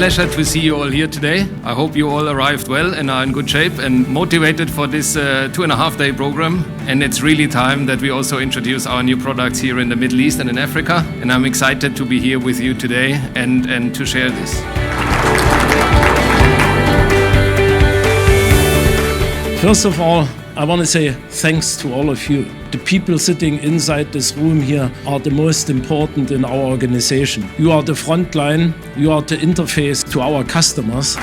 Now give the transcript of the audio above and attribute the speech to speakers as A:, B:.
A: pleasure to see you all here today. I hope you all arrived well and are in good shape and motivated for this 2.5-day program. And it's really time that we also introduce our new products here in the Middle East and in Africa. And I'm excited to be here with you today and to share this.
B: First of all, I want to say thanks to all of you. The people sitting inside this room here are the most important in our organization. You are the front line, you are the interface to our customers.